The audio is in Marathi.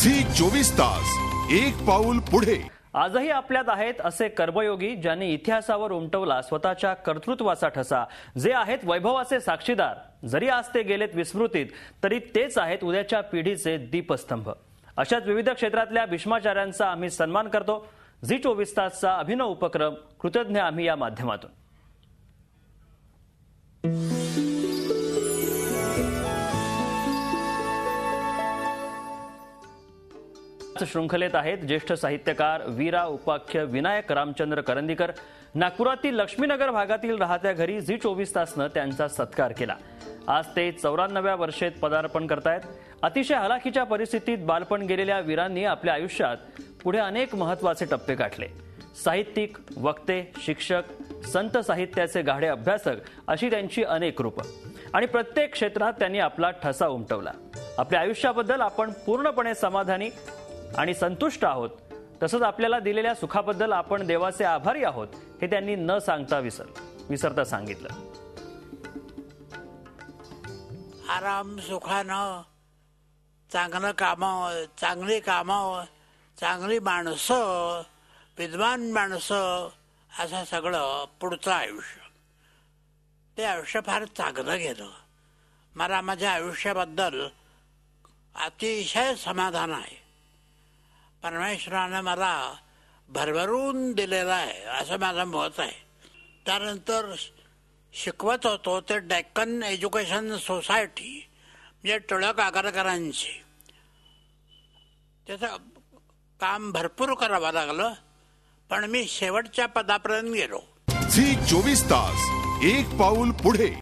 झी 24 तास एक पाऊल पुढे। आजही आपल्यात आहेत असे कर्मयोगी ज्यांनी इतिहासावर उमटवला स्वतःच्या कर्तृत्वाचा ठसा, जे आहेत वैभवाचे साक्षीदार। जरी आज ते गेलेत विस्मृतीत, तरी तेच आहेत उद्याच्या पिढीचे दीपस्तंभ। अशाच विविध क्षेत्रातल्या भीष्माचार्यांचा आम्ही सन्मान करतो। झी 24 तासचा अभिनव उपक्रम कृतज्ञ आम्ही या माध्यमातून। शृंखलेत आहेत ज्येष्ठ साहित्यकार वीरा उपाख्य विनायक रामचंद्र करंदीकर। नागपुरातील लक्ष्मीनगर भागातील राहत्या घरी झी 24 तासनं त्यांचा सत्कार केला। आज ते 94व्या वर्षेत पदार्पण करतायत। अतिशय हलाखीच्या परिस्थितीत बालपण गेलेल्या वीरांनी आपल्या आयुष्यात पुढे अनेक महत्त्वाचे टप्पे गाठले। साहित्यिक, वक्ते, शिक्षक, संत साहित्याचे गाढे अभ्यासक अशी त्यांची अनेक रूपं, आणि प्रत्येक क्षेत्रात त्यांनी आपला ठसा उमटवला। आपल्या आयुष्याबद्दल आपण पूर्णपणे समाधानी आणि संतुष्ट आहोत, तसंच आपल्याला दिलेल्या सुखाबद्दल आपण देवाचे आभारी आहोत, हे त्यांनी न सांगता विसरता सांगितलं। आराम सुखानं चांगली कामं चांगली माणसं विद्वान माणसं असं सगळं पुढचं आयुष्य। ते आयुष्य फार चांगलं गेलं। मला माझ्या आयुष्याबद्दल अतिशय समाधान आहे। परमेश्वरानं मला भरभरून दिलेला आहे असं माझं मत आहे। त्यानंतर शिकवत होतो ते डेक्कन एज्युकेशन सोसायटी म्हणजे टिळक आगरकरांची। त्याचं काम भरपूर करावं लागलं, पण मी शेवटच्या पदापर्यंत गेलो। झी 24 तास एक पाऊल पुढे।